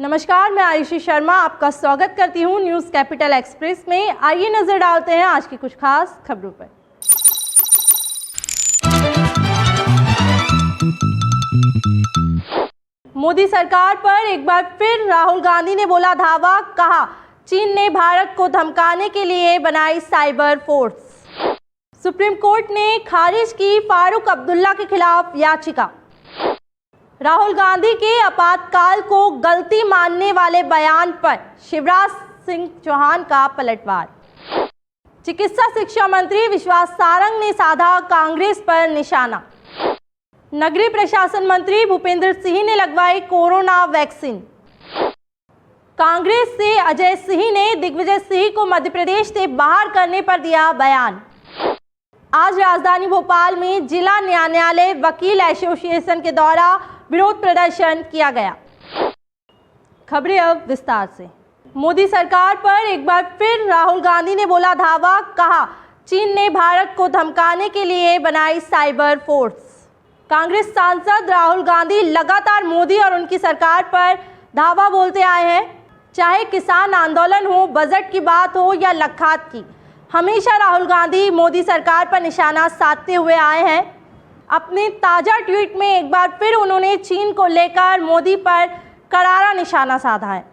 नमस्कार, मैं आयुषी शर्मा आपका स्वागत करती हूं न्यूज़ कैपिटल एक्सप्रेस में। आइए नजर डालते हैं आज की कुछ खास खबरों पर। मोदी सरकार पर एक बार फिर राहुल गांधी ने बोला धावा, कहा चीन ने भारत को धमकाने के लिए बनाई साइबर फोर्स। सुप्रीम कोर्ट ने खारिज की फारूक अब्दुल्ला के खिलाफ याचिका। राहुल गांधी के आपातकाल को गलती मानने वाले बयान पर शिवराज सिंह चौहान का पलटवार। चिकित्सा शिक्षा मंत्री विश्वास सारंग ने साधा कांग्रेस पर निशाना। नगरीय प्रशासन मंत्री भूपेंद्र सिंह ने लगवाई कोरोना वैक्सीन। कांग्रेस से अजय सिंह ने दिग्विजय सिंह को मध्य प्रदेश से बाहर करने पर दिया बयान। आज राजधानी भोपाल में जिला न्यायालय वकील एसोसिएशन के द्वारा विरोध प्रदर्शन किया गया। खबरें अब विस्तार से। मोदी सरकार पर एक बार फिर राहुल गांधी ने बोला धावा, कहा चीन ने भारत को धमकाने के लिए बनाई साइबर फोर्स। कांग्रेस सांसद राहुल गांधी लगातार मोदी और उनकी सरकार पर धावा बोलते आए हैं। चाहे किसान आंदोलन हो, बजट की बात हो या लखात की, हमेशा राहुल गांधी मोदी सरकार पर निशाना साधते हुए आए हैं। अपने ताज़ा ट्वीट में एक बार फिर उन्होंने चीन को लेकर मोदी पर करारा निशाना साधा है।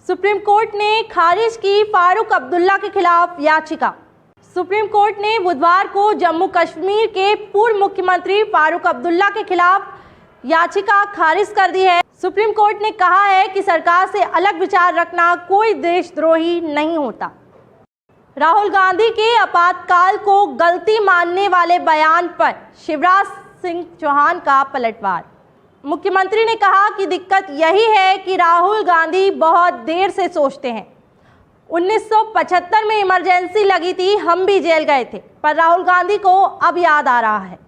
सुप्रीम कोर्ट ने खारिज की फारूक अब्दुल्ला के खिलाफ याचिका। सुप्रीम कोर्ट ने बुधवार को जम्मू कश्मीर के पूर्व मुख्यमंत्री फारूक अब्दुल्ला के खिलाफ याचिका खारिज कर दी है। सुप्रीम कोर्ट ने कहा है कि सरकार से अलग विचार रखना कोई देशद्रोही नहीं होता। राहुल गांधी के आपातकाल को गलती मानने वाले बयान पर शिवराज सिंह चौहान का पलटवार। मुख्यमंत्री ने कहा कि दिक्कत यही है कि राहुल गांधी बहुत देर से सोचते हैं। 1975 में इमरजेंसी लगी थी, हम भी जेल गए थे, पर राहुल गांधी को अब याद आ रहा है।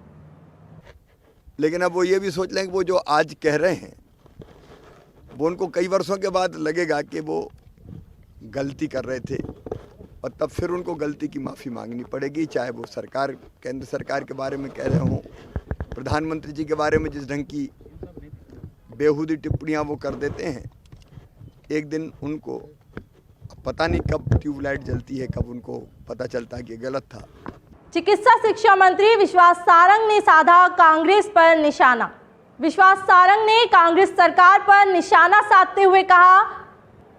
लेकिन अब वो ये भी सोच लें कि वो जो आज कह रहे हैं वो उनको कई वर्षों के बाद लगेगा कि वो गलती कर रहे थे, और तब फिर उनको गलती की माफ़ी मांगनी पड़ेगी। चाहे वो सरकार, केंद्र सरकार के बारे में कह रहे हों, प्रधानमंत्री जी के बारे में जिस ढंग की बेहूदी टिप्पणियां वो कर देते हैं, एक दिन उनको पता नहीं कब ट्यूबलाइट जलती है, कब उनको पता चलता है कि गलत था। चिकित्सा शिक्षा मंत्री विश्वास सारंग ने साधा कांग्रेस पर निशाना। विश्वास सारंग ने कांग्रेस सरकार पर निशाना साधते हुए कहा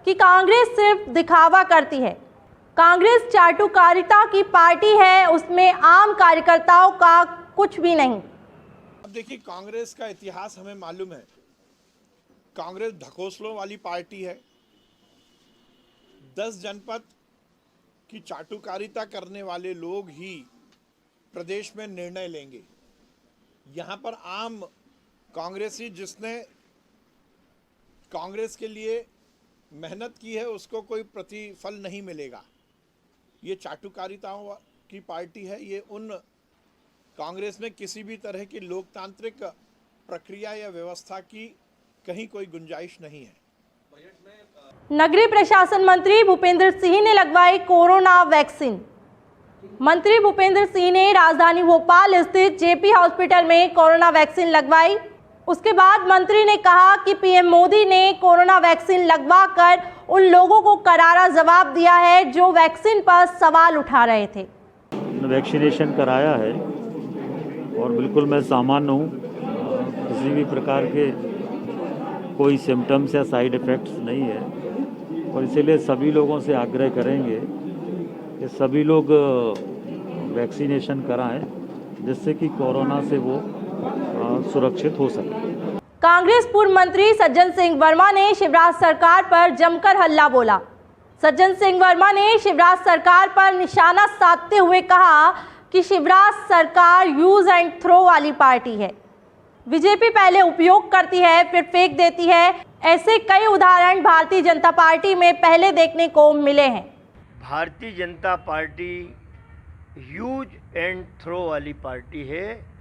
कि कांग्रेस सिर्फ दिखावा करती है। कांग्रेस चाटुकारिता की पार्टी है, उसमें आम कार्यकर्ताओं का कुछ भी नहीं। अब देखिए, कांग्रेस का इतिहास हमें मालूम है। कांग्रेस ढकोसलों वाली पार्टी है। 10 जनपद की चाटुकारिता करने वाले लोग ही प्रदेश में निर्णय लेंगे। यहाँ पर आम कांग्रेसी जिसने कांग्रेस के लिए मेहनत की है उसको कोई प्रतिफल नहीं मिलेगा। ये चाटुकारिताओं की पार्टी है। ये उन कांग्रेस में किसी भी तरह की लोकतांत्रिक प्रक्रिया या व्यवस्था की कहीं कोई गुंजाइश नहीं है। नगरीय प्रशासन मंत्री भूपेंद्र सिंह ने लगवाई कोरोना वैक्सीन। मंत्री भूपेंद्र सिंह ने राजधानी भोपाल स्थित जेपी हॉस्पिटल में कोरोना वैक्सीन लगवाई। उसके बाद मंत्री ने कहा कि पीएम मोदी ने कोरोना वैक्सीन लगवाकर उन लोगों को करारा जवाब दिया है जो वैक्सीन पर सवाल उठा रहे थे। वैक्सीनेशन कराया है और बिल्कुल मैं सामान्य हूँ। किसी भी प्रकार के कोई सिम्टम्स या साइड इफ़ेक्ट्स नहीं है, और इसीलिए सभी लोगों से आग्रह करेंगे कि सभी लोग वैक्सीनेशन कराएं, जिससे कि कोरोना से वो सुरक्षित हो सके। कांग्रेस पूर्व मंत्री सज्जन सिंह वर्मा ने शिवराज सरकार पर जमकर हल्ला बोला। सज्जन सिंह वर्मा ने शिवराज सरकार पर निशाना साधते हुए कहा कि शिवराज सरकार यूज एंड थ्रो वाली पार्टी है। बीजेपी पहले उपयोग करती है फिर फेंक देती है। ऐसे कई उदाहरण भारतीय जनता पार्टी में पहले देखने को मिले हैं। Bharatiya Janata party use and throw वाली पार्टी है।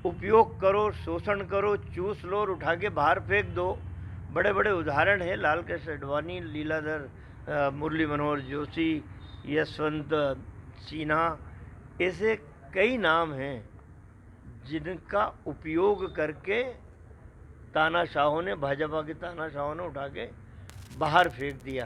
उपयोग करो, शोषण करो, चूस लो और उठा के बाहर फेंक दो। बड़े बड़े उदाहरण हैं, लाल कृष्ण आडवाणी, लीलाधर, मुरली मनोहर जोशी, यशवंत सिन्हा, ऐसे कई नाम हैं जिनका उपयोग करके तानाशाहों ने, भाजपा के तानाशाहों ने उठा के बाहर फेंक दिया।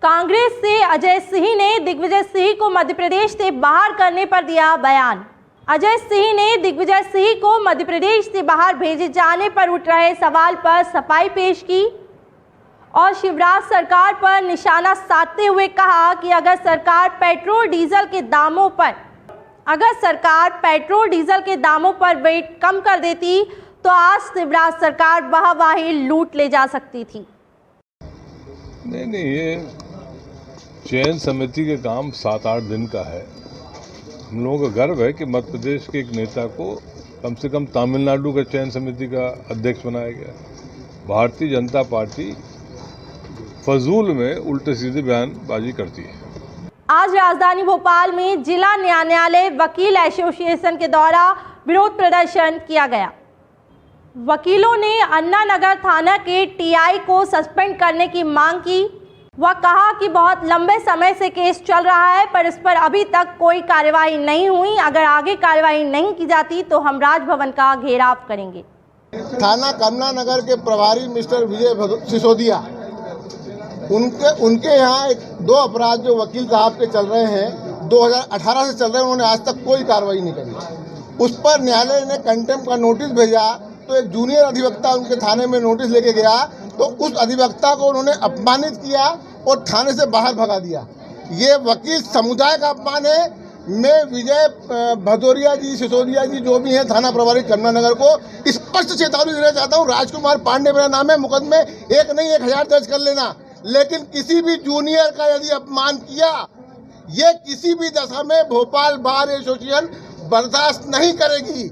कांग्रेस से अजय सिंह ने दिग्विजय सिंह को मध्य प्रदेश से बाहर करने पर दिया बयान। अजय सिंह ने दिग्विजय सिंह को मध्य प्रदेश से बाहर भेजे जाने पर उठ रहे सवाल पर सफाई पेश की और शिवराज सरकार पर निशाना साधते हुए कहा कि अगर सरकार पेट्रोल डीजल के दामों पर वेट कम कर देती तो आज शिवराज सरकार वाहवाही लूट ले जा सकती थी। नहीं, ये चयन समिति के काम 7-8 दिन का है। हम लोगों का गर्व है कि मध्य प्रदेश के एक नेता को कम से कम तमिलनाडु का चयन समिति का अध्यक्ष बनाया गया। भारतीय जनता पार्टी फजूल में उल्टे सीधे बयानबाजी करती है। आज राजधानी भोपाल में जिला न्यायालय वकील एसोसिएशन के द्वारा विरोध प्रदर्शन किया गया। वकीलों ने अन्ना नगर थाना के टीआई को सस्पेंड करने की मांग की। वह कहा कि बहुत लंबे समय से केस चल रहा है पर इस पर अभी तक कोई कार्रवाई नहीं हुई। अगर आगे कार्रवाई नहीं की जाती तो हम राजभवन का घेराव करेंगे। थाना कमला नगर के प्रभारी मिस्टर विजय सिसोदिया, उनके यहाँ 2 अपराध जो वकील साहब के चल रहे हैं 2018 से चल रहे हैं, उन्होंने आज तक कोई कार्रवाई नहीं करी। उस पर न्यायालय ने कंटेम्प्ट का नोटिस भेजा तो एक जूनियर अधिवक्ता उनके थाने में नोटिस लेके गया तो उस अधिवक्ता को उन्होंने अपमानित किया और थाने से बाहर भगा दिया। ये वकील समुदाय का अपमान है। मैं विजय भदौरिया जी, सिसोदिया जी जो भी हैं थाना प्रभारी कमला नगर को स्पष्ट चेतावनी देना चाहता हूँ। राजकुमार पांडे मेरा नाम है। मुकदमे 1 नहीं 1000 दर्ज कर लेना, लेकिन किसी भी जूनियर का यदि अपमान किया, ये किसी भी दशा में भोपाल बार एसोसिएशन बर्दाश्त नहीं करेगी।